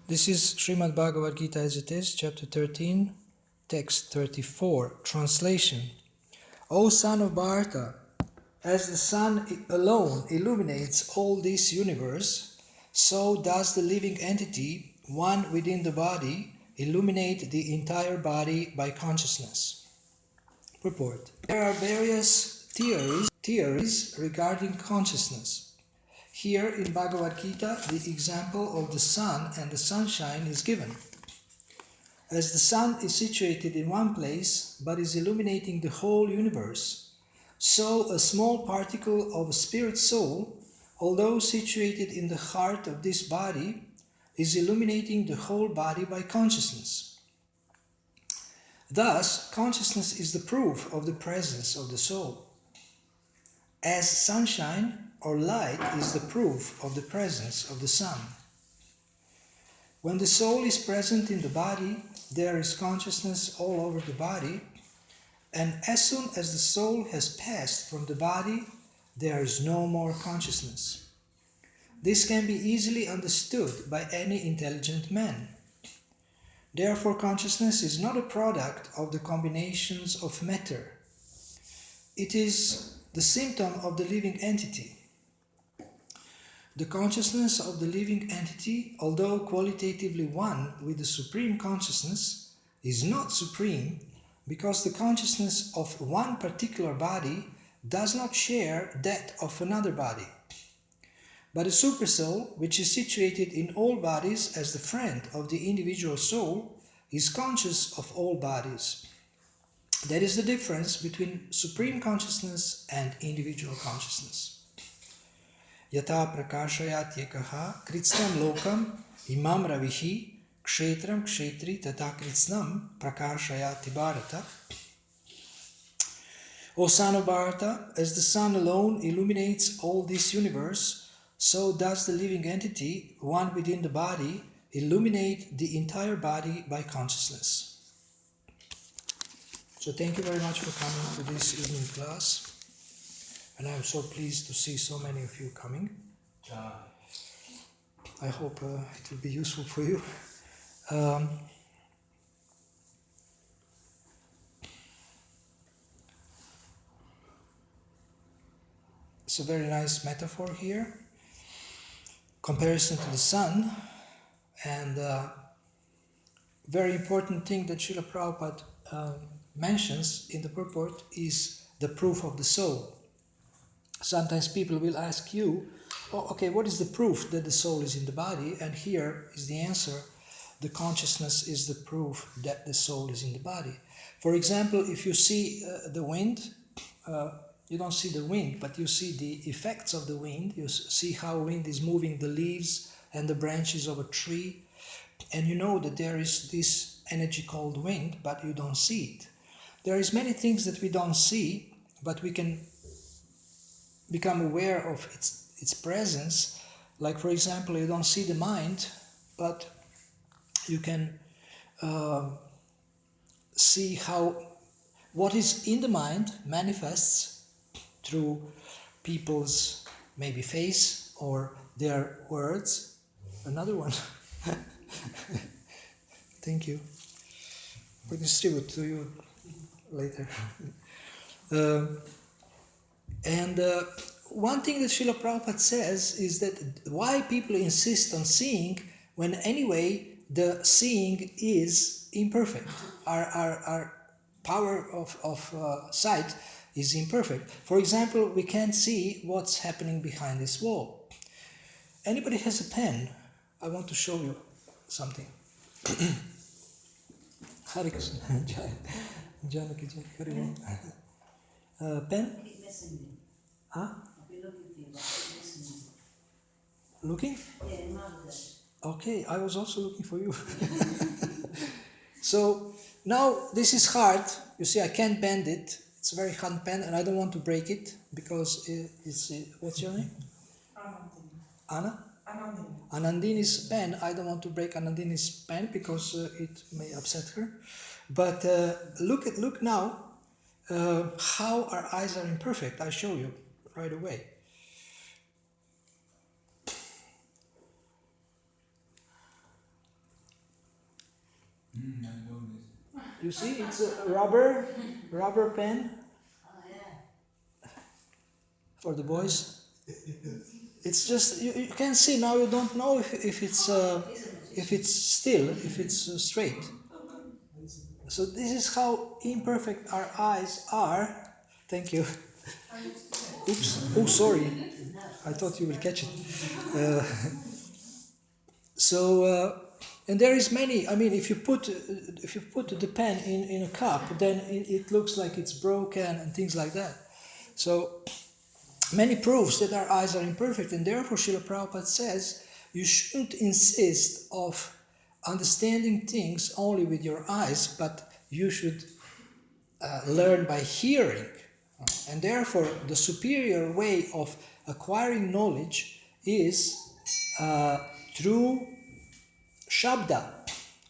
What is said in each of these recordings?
This is Srimad Bhagavad Gita as it is, chapter 13, text 34, translation. O son of Bharata, as the sun alone illuminates all this universe, so does the living entity, one within the body, illuminate the entire body by consciousness. Purport. There are various theories regarding consciousness. Here in Bhagavad Gita, the example of the sun and the sunshine is given. As the sun is situated in one place but is illuminating the whole universe, so a small particle of a spirit soul, although situated in the heart of this body, is illuminating the whole body by consciousness. Thus, consciousness is the proof of the presence of the soul. As sunshine or light is the proof of the presence of the sun. When the soul is present in the body, there is consciousness all over the body, and as soon as the soul has passed from the body, there is no more consciousness. This can be easily understood by any intelligent man. Therefore, consciousness is not a product of the combinations of matter. It is the symptom of the living entity. The consciousness of the living entity, although qualitatively one with the supreme consciousness, is not supreme because the consciousness of one particular body does not share that of another body. But a supersoul, which is situated in all bodies as the friend of the individual soul, is conscious of all bodies. That is the difference between supreme consciousness and individual consciousness. Yata prakashayat yakaha kritsnam lokam imam ravihi kshetram kshetri tata kritsnam prakashayati bharata. O son of Bharata, as the sun alone illuminates all this universe, so does the living entity, one within the body, illuminate the entire body by consciousness. So thank you very much for coming to this evening class. And I'm so pleased to see so many of you coming. I hope it will be useful for you. It's a very nice metaphor here. Comparison to the sun. And very important thing that Srila Prabhupada mentions in the purport is the proof of the soul. Sometimes people will ask you, oh, okay, what is the proof that the soul is in the body? And here is the answer. The consciousness is the proof that the soul is in the body. For example, if you see the wind, you don't see the wind, but you see the effects of the wind. You see how wind is moving the leaves and the branches of a tree. And you know that there is this energy called wind, but you don't see it. There is many things that we don't see, but we can become aware of its presence. Like, for example, you don't see the mind, but you can see how what is in the mind manifests through people's maybe face or their words. Another one. Thank you. We'll distribute to you later. And one thing that Srila Prabhupada says is that why people insist on seeing when anyway the seeing is imperfect. Our power of sight is imperfect. For example, we can't see what's happening behind this wall. Anybody has a pen? I want to show you something. Hare Krishna. Janaki Jai. Hare pen? Huh? Looking? Okay, I was also looking for you. So now this is hard. You see, I can't bend it. It's a very hard pen, and I don't want to break it because it's. What's your name? Anna? Anandini's pen. I don't want to break Anandini's pen because it may upset her. But look now how our eyes are imperfect. I'll show you right away. You see, it's a rubber pen for the boys. It's just you can see now. You don't know if it's still, if it's straight. So this is how imperfect our eyes are. Thank you. Oops. Oh, sorry. I thought you will catch it. Uh, and there is many. I mean, if you put the pen in a cup, then it looks like it's broken and things like that. So many proofs that our eyes are imperfect, and therefore Srila Prabhupada says you shouldn't insist of understanding things only with your eyes, but you should learn by hearing. And therefore, the superior way of acquiring knowledge is through shabda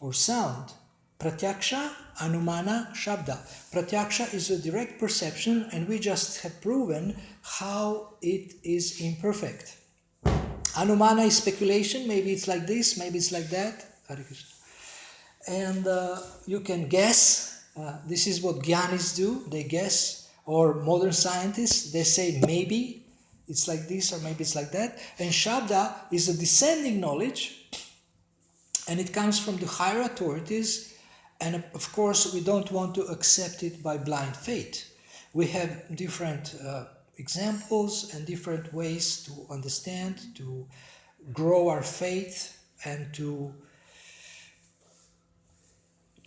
or sound. Pratyaksha, anumana, shabda. Pratyaksha is a direct perception, and we just have proven how it is imperfect. Anumana is speculation, maybe it's like this, maybe it's like that. And you can guess. This is what Gyanis do, they guess. Or modern scientists, they say maybe it's like this or maybe it's like that. And Shabda is a descending knowledge, and it comes from the higher authorities, and of course we don't want to accept it by blind faith. We have different examples and different ways to understand, to grow our faith, and to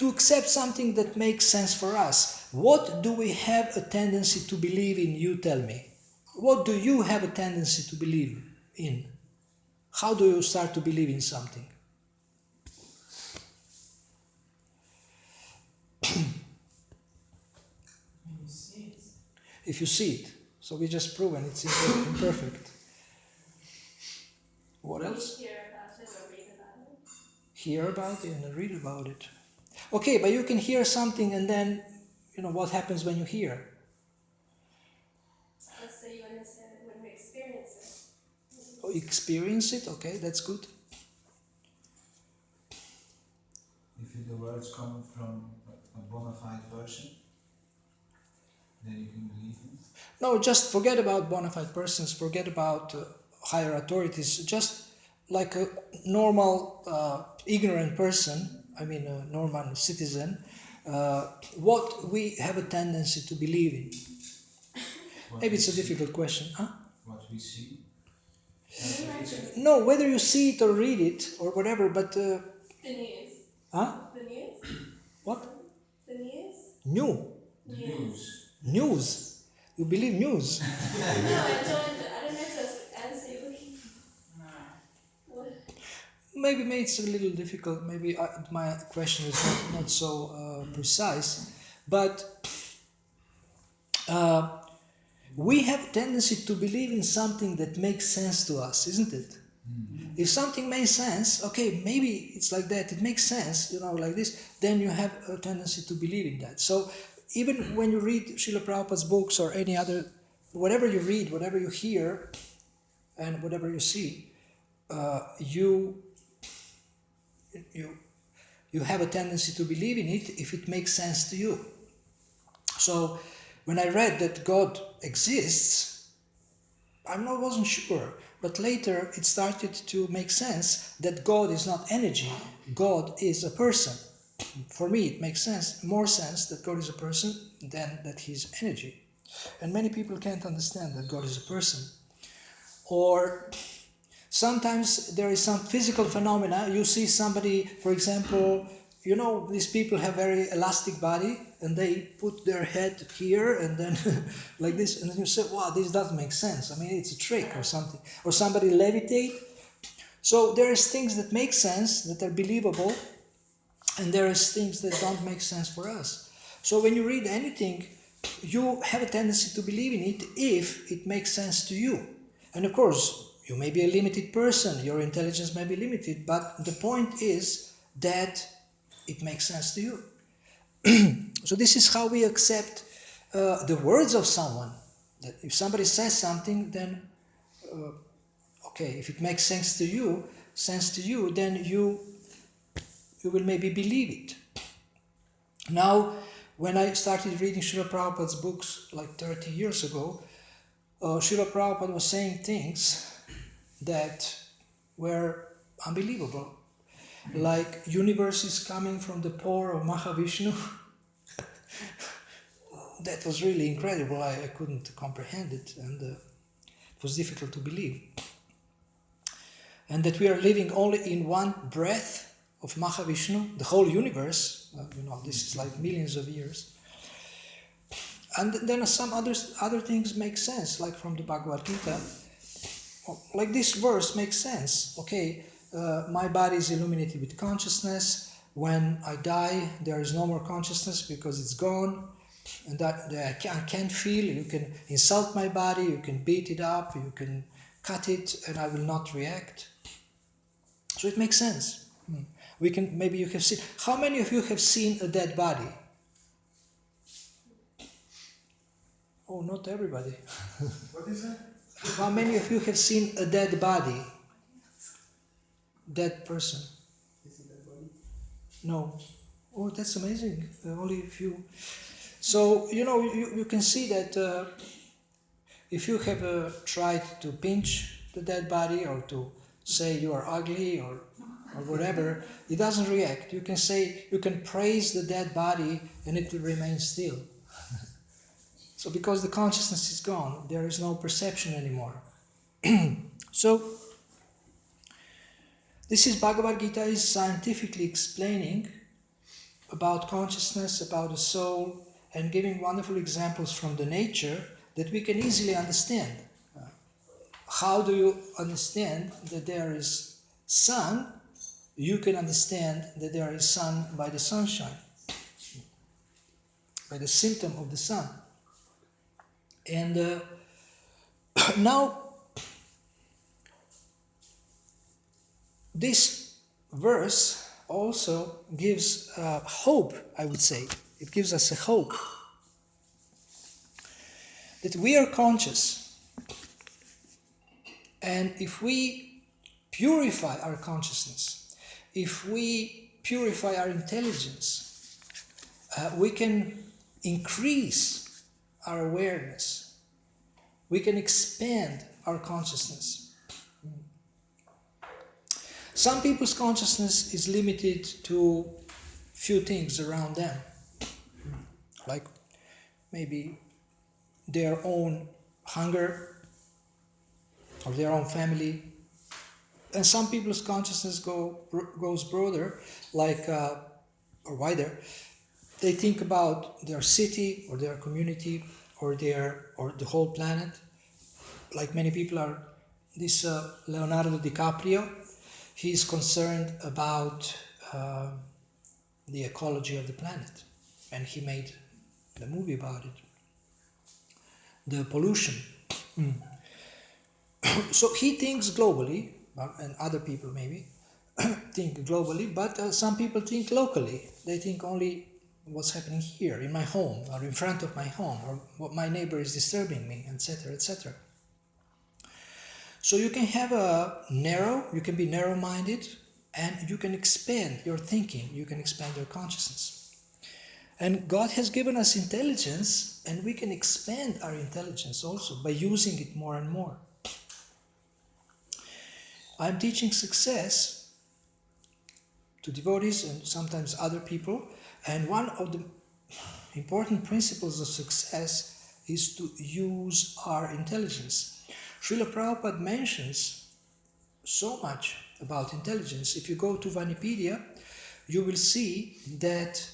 accept something that makes sense for us. What do we have a tendency to believe in? You tell me. What do you have a tendency to believe in? How do you start to believe in something? If you see it. So we just proven it's imperfect. What else? Hear about it and read about it. Okay, but you can hear something and then, what happens when you hear? Let's say you understand it when we experience it. Oh, experience it? Okay, that's good. If the words come from a bona fide person, then you can believe him? No, just forget about bona fide persons, forget about higher authorities, just like a normal ignorant person, I mean a normal citizen, what we have a tendency to believe in. Maybe it's a difficult question, huh? What we see? No, whether you see it or read it or whatever, but... The news. Huh? The news? What? The news? New. The news. News. You believe news? No, I don't know to answer you. What? Maybe it's a little difficult. Maybe my question is not so precise. But we have a tendency to believe in something that makes sense to us, isn't it? If something makes sense, okay, maybe it's like that, it makes sense, like this, then you have a tendency to believe in that. So even when you read Srila Prabhupada's books or any other, whatever you read, whatever you hear, and whatever you see, you have a tendency to believe in it if it makes sense to you. So when I read that God exists, wasn't sure, but later it started to make sense that God is not energy, God is a person. For me, it makes more sense that God is a person than that he's energy. And many people can't understand that God is a person. Or sometimes there is some physical phenomena. You see somebody, for example, these people have very elastic body and they put their head here and then like this, and then you say, wow, this doesn't make sense. I mean, it's a trick or something. Or somebody levitate. So there is things that make sense, that are believable, and there is things that don't make sense for us. So when you read anything, you have a tendency to believe in it if it makes sense to you. And of course, you may be a limited person, your intelligence may be limited, but the point is that it makes sense to you. So this is how we accept the words of someone. That if somebody says something, then okay, if it makes sense to you, then you will maybe believe it. Now, when I started reading Srila Prabhupada's books like 30 years ago, Srila Prabhupada was saying things that were unbelievable. Like universe is coming from the pore of Mahavishnu. That was really incredible. I couldn't comprehend it, and it was difficult to believe. And that we are living only in one breath of Mahavishnu, the whole universe. This is like millions of years. And then some other things make sense, like from the Bhagavad Gita. Like this verse makes sense. Okay, my body is illuminated with consciousness. When I die, there is no more consciousness because it's gone. And that I can't feel. You can insult my body, you can beat it up, you can cut it, and I will not react. So it makes sense. We can, maybe you have seen. How many of you have seen a dead body? Oh, not everybody. What is that? How many of you have seen a dead body? Dead person? No. Oh, that's amazing. Only a few. So, you can see that if you have tried to pinch the dead body or to say you are ugly or whatever, it doesn't react. You can say, you can praise the dead body and it will remain still. So because the consciousness is gone, there is no perception anymore. So this is Bhagavad Gita is scientifically explaining about consciousness, about the soul, and giving wonderful examples from the nature that we can easily understand. How do you understand that there is sun? You can understand that there is sun by the sunshine, by the symptom of the sun. And now, this verse also gives hope, I would say. It gives us a hope that we are conscious, and if we purify our consciousness, if we purify our intelligence, we can increase our awareness, we can expand our consciousness. Some people's consciousness is limited to few things around them, like maybe their own hunger or their own family. And some people's consciousness goes broader, like or wider. They think about their city or their community or the whole planet. Like many people are, this Leonardo DiCaprio, he's concerned about the ecology of the planet, and he made the movie about it. The pollution. So he thinks globally, and other people maybe think globally, but some people think locally. They think only what's happening here in my home or in front of my home or what my neighbor is disturbing me, etc., etc. So you can you can be narrow-minded, and you can expand your thinking, you can expand your consciousness. And God has given us intelligence, and we can expand our intelligence also by using it more and more. I'm teaching success to devotees and sometimes other people, and one of the important principles of success is to use our intelligence. Srila Prabhupada mentions so much about intelligence. If you go to Vanipedia, you will see that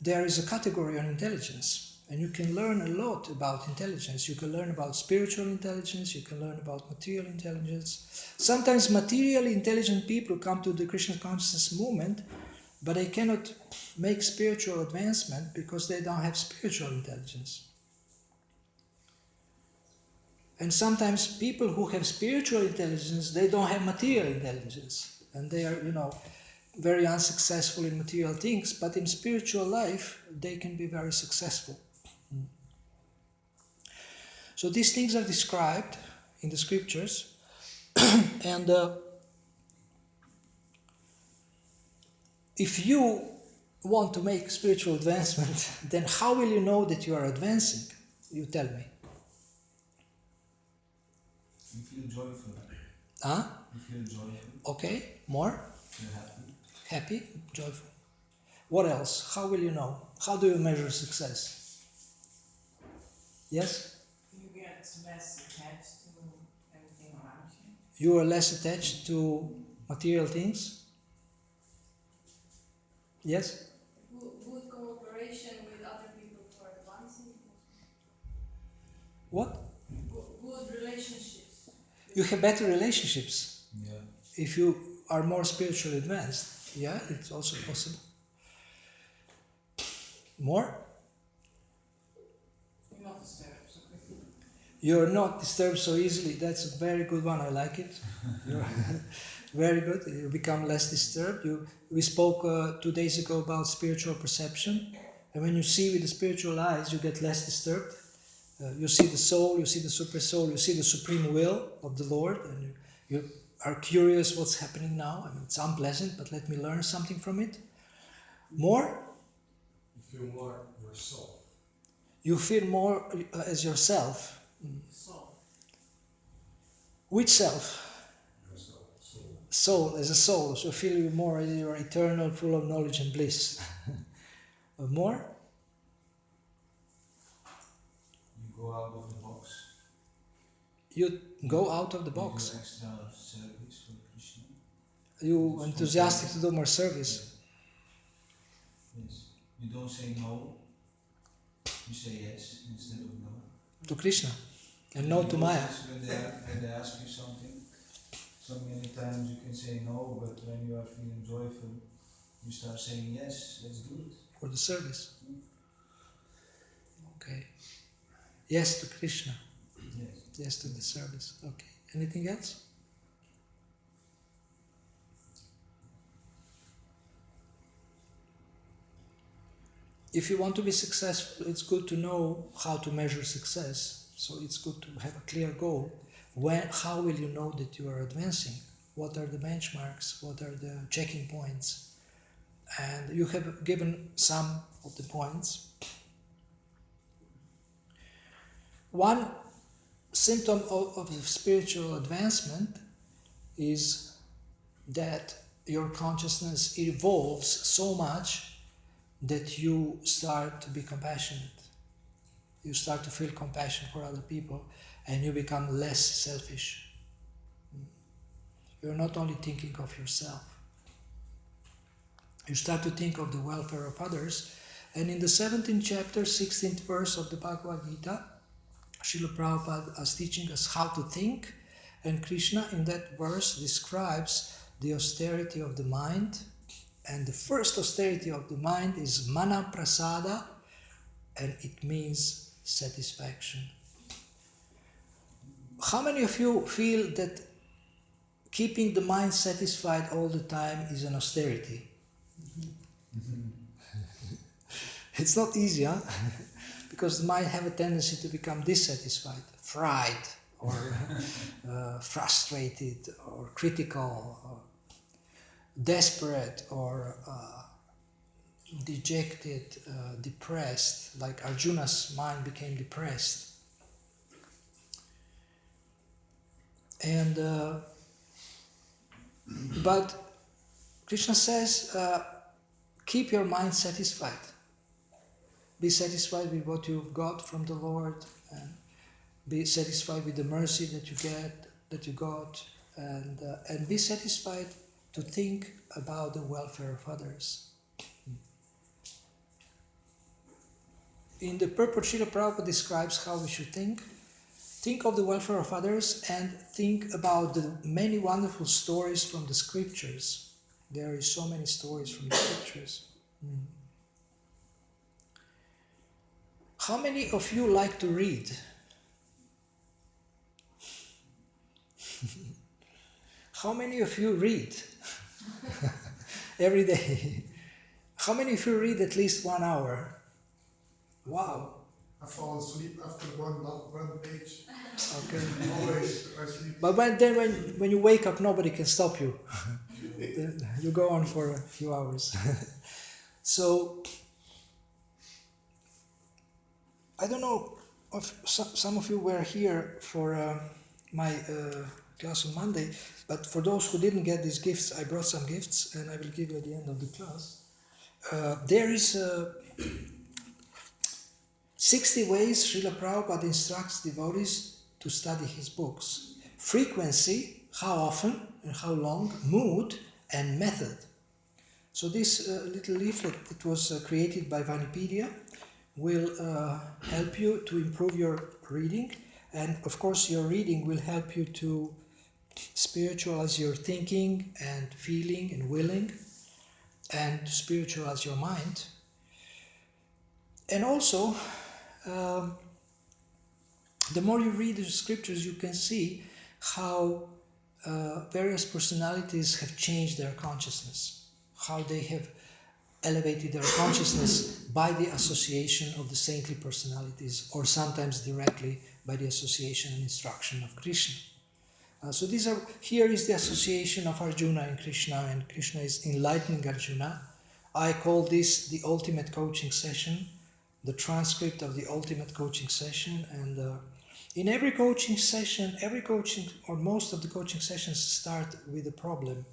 there is a category on intelligence. And you can learn a lot about intelligence. You can learn about spiritual intelligence, you can learn about material intelligence. Sometimes materially intelligent people come to the Krishna consciousness movement, but they cannot make spiritual advancement because they don't have spiritual intelligence. And sometimes people who have spiritual intelligence, they don't have material intelligence. And they are, very unsuccessful in material things, but in spiritual life, they can be very successful. So these things are described in the scriptures, and if you want to make spiritual advancement, then how will you know that you are advancing? You tell me. You feel joyful. Huh? You feel joyful. Okay, more? You're happy. Happy, joyful. What else? How will you know? How do you measure success? Yes? You get less attached to everything around you. You are less attached to material things? Yes? Good cooperation with other people for advancing. What? Good relationships. You have better relationships Yeah. if you are more spiritually advanced. Yeah, it's also possible. More? You're not disturbed so quickly. You're not disturbed so easily. That's a very good one. I like it. You're very good. You become less disturbed. We spoke 2 days ago about spiritual perception. And when you see with the spiritual eyes, you get less disturbed. You see the soul, you see the super soul, you see the supreme will of the Lord, and you are curious what's happening now. I mean, it's unpleasant, but let me learn something from it. More? You feel more yourself. You feel more as yourself. Soul. Which self? Yourself, soul. Soul, as a soul. So feel you more as you're eternal, full of knowledge and bliss. More? You go out of the box. You go out of the You do box. extra service for Krishna. You are enthusiastic to do more service. Yes. You don't say no. You say yes instead of no. To Krishna. And no to Maya. When they ask you something, so many times you can say no, but when you are feeling joyful, you start saying yes, let's do it. For the service. Okay. Yes to Krishna. Yes. Yes to the service. Okay. Anything else? If you want to be successful, it's good to know how to measure success. So it's good to have a clear goal. How will you know that you are advancing? What are the benchmarks? What are the checking points? And you have given some of the points. One symptom of spiritual advancement is that your consciousness evolves so much that you start to be compassionate. You start to feel compassion for other people and you become less selfish. You're not only thinking of yourself. You start to think of the welfare of others. And in the 17th chapter, 16th verse of the Bhagavad Gita, Srila Prabhupada is teaching us how to think, and Krishna in that verse describes the austerity of the mind. And the first austerity of the mind is mana prasada, and it means satisfaction. How many of you feel that keeping the mind satisfied all the time is an austerity? It's not easy, huh? Because the mind have a tendency to become dissatisfied, fried, or frustrated, or critical, or desperate, or dejected, depressed, like Arjuna's mind became depressed. And but Krishna says, keep your mind satisfied. Be satisfied with what you've got from the Lord, and be satisfied with the mercy that you got, and be satisfied to think about the welfare of others. In the purport, Srila Prabhupada describes how we should think. Think of the welfare of others and think about the many wonderful stories from the scriptures. There is so many stories from the scriptures. How many of you like to read? How many of you read every day? How many of you read at least 1 hour? Wow. I fall asleep after one page. Okay. Always, I sleep. But when you wake up, nobody can stop you. Then you go on for a few hours. So I don't know if some of you were here for my class on Monday, but for those who didn't get these gifts, I brought some gifts and I will give you at the end of the class. There is 60 ways Srila Prabhupada instructs devotees to study his books. Frequency, how often and how long, mood, and method. So this little leaflet that was created by Vanipedia will help you to improve your reading, and of course your reading will help you to spiritualize your thinking and feeling and willing, and to spiritualize your mind. And also, um, the more you read the scriptures, you can see how various personalities have changed their consciousness, how they have elevated their consciousness by the association of the saintly personalities, or sometimes directly by the association and instruction of Krishna. So here is the association of Arjuna and Krishna is enlightening Arjuna. I call this the ultimate coaching session, the transcript of the ultimate coaching session. And in every coaching session, or most of the coaching sessions start with a problem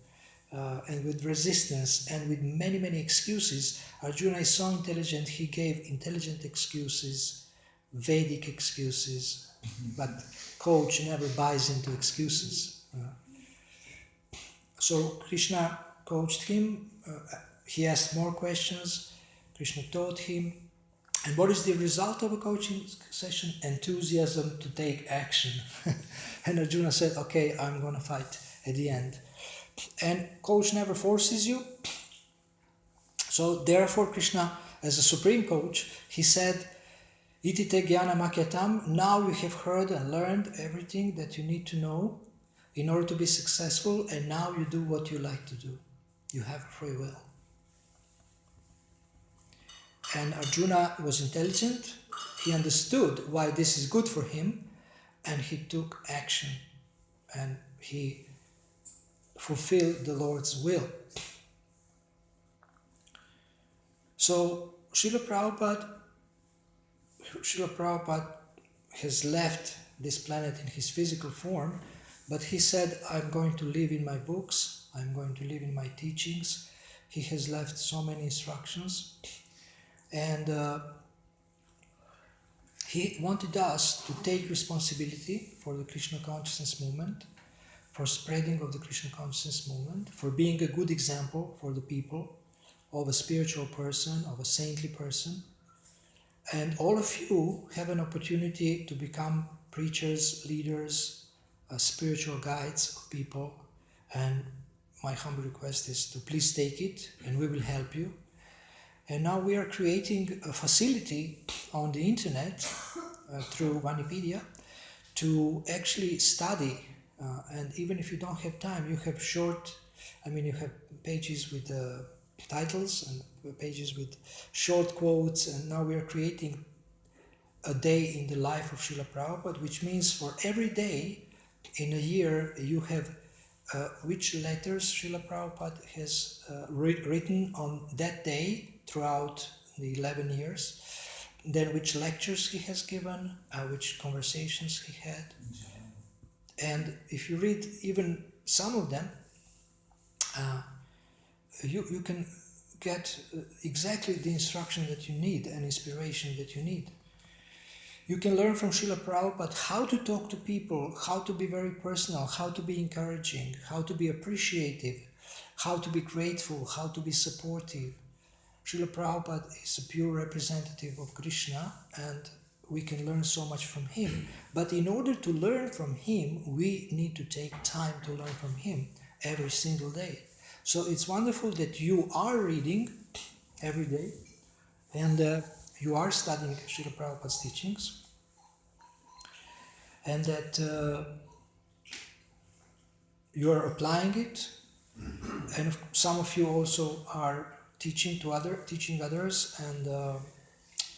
and with resistance and with many, many excuses. Arjuna is so intelligent, he gave intelligent excuses, Vedic excuses, but coach never buys into excuses. So Krishna coached him, he asked more questions, Krishna taught him. And what is the result of a coaching session? Enthusiasm to take action. And Arjuna said, okay, I'm going to fight at the end. And coach never forces you. So therefore Krishna, as a supreme coach, he said, Itite jnana makyatam, now you have heard and learned everything that you need to know in order to be successful, and now you do what you like to do. You have free will. And Arjuna was intelligent, he understood why this is good for him, and he took action, and he fulfilled the Lord's will. So Srila Prabhupada has left this planet in his physical form, but he said, I'm going to live in my books, I'm going to live in my teachings. He has left so many instructions, and he wanted us to take responsibility for the Krishna consciousness movement, for spreading of the Krishna consciousness movement, for being a good example for the people of a spiritual person, of a saintly person. And all of you have an opportunity to become preachers, leaders, spiritual guides of people. And my humble request is to please take it, and we will help you. And now we are creating a facility on the internet through Vanipedia to actually study. And even if you don't have time, you have you have pages with titles and pages with short quotes. And now we are creating a day in the life of Srila Prabhupada, which means for every day in a year you have which letters Srila Prabhupada has written on that day throughout the 11 years, then which lectures he has given, which conversations he had. And if you read even some of them, you can get exactly the instruction that you need and inspiration that you need. You can learn from Srila Prabhupada how to talk to people, how to be very personal, how to be encouraging, how to be appreciative, how to be grateful, how to be supportive. Srila Prabhupada is a pure representative of Krishna, and we can learn so much from him. But in order to learn from him, we need to take time to learn from him every single day. So it's wonderful that you are reading every day, and you are studying Srila Prabhupada's teachings, and that you are applying it, and some of you also are teaching others, and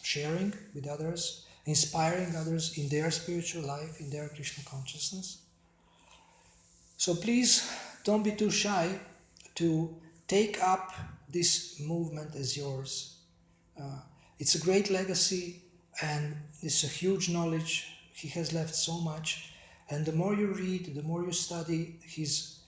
sharing with others, inspiring others in their spiritual life, in their Krishna consciousness. So please don't be too shy to take up this movement as yours. It's a great legacy, and it's a huge knowledge. He has left so much, and the more you read, the more you study his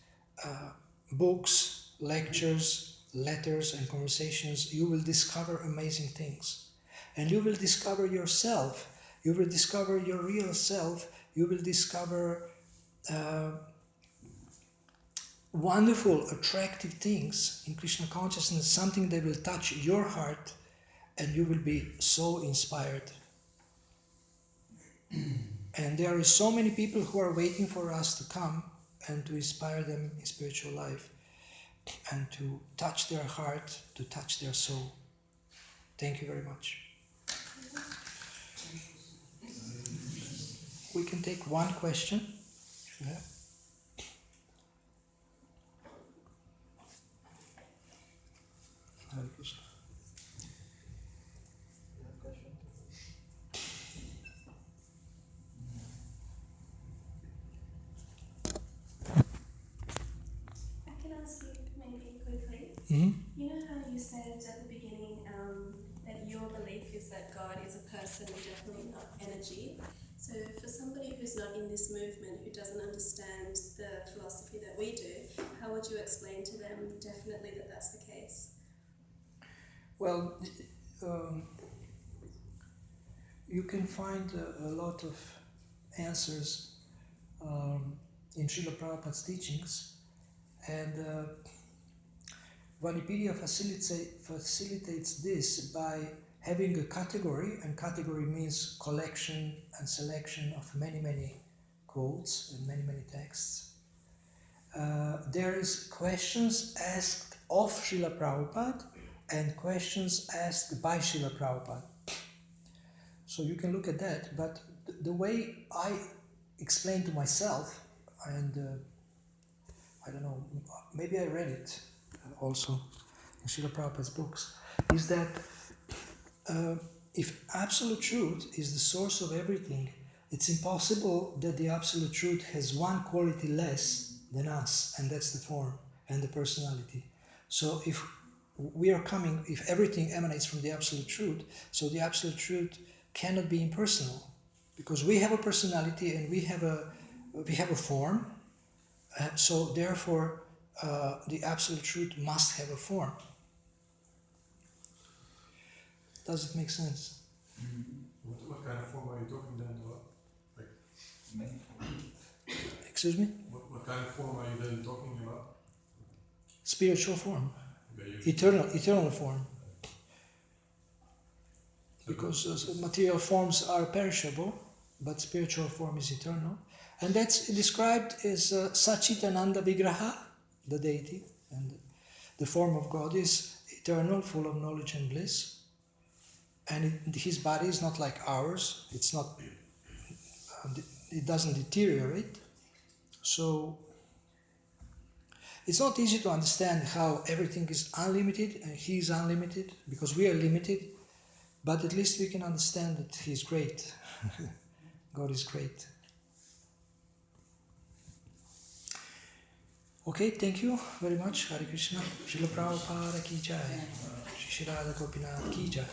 books, lectures, letters, and conversations, you will discover amazing things. And you will discover yourself. You will discover your real self. You will discover wonderful, attractive things in Krishna consciousness, something that will touch your heart, and you will be so inspired. And there are so many people who are waiting for us to come and to inspire them in spiritual life and to touch their heart, to touch their soul. Thank you very much. We can take one question. Yeah. Hare Krishna. I can ask you maybe quickly. Mm-hmm. You know how you said at the beginning that your belief is that God is a person and definitely not energy. So for somebody who's not in this movement, who doesn't understand the philosophy that we do, how would you explain to them definitely that that's the case? Well, you can find a lot of answers in Srila Prabhupada's teachings, and Vanipedia facilitates this by having a category, and category means collection and selection of many, many quotes and many, many texts. There is questions asked of Srila Prabhupada and questions asked by Srila Prabhupada. So you can look at that, but the way I explain to myself, and I don't know, maybe I read it also in Srila Prabhupada's books, is that if absolute truth is the source of everything, it's impossible that the absolute truth has one quality less than us, and that's the form and the personality. So if we are coming, if everything emanates from the absolute truth, so the absolute truth cannot be impersonal, because we have a personality and we have a form. So therefore, the absolute truth must have a form. Does it make sense? What kind of form are you talking then about? Like, Many. Excuse me? what kind of form are you then talking about? Spiritual form. Okay, Eternal form. Because material forms are perishable, but spiritual form is eternal. And that's described as Sachitananda Vigraha, the deity. And the form of God is eternal, full of knowledge and bliss. And his body is not like ours. It's not. It doesn't deteriorate. So it's not easy to understand how everything is unlimited and he is unlimited, because we are limited. But at least we can understand that he is great. God is great. Okay, thank you very much. Hare Krishna. Srila Prabhupada ki jai. Shri Radha Gopinath ki jai.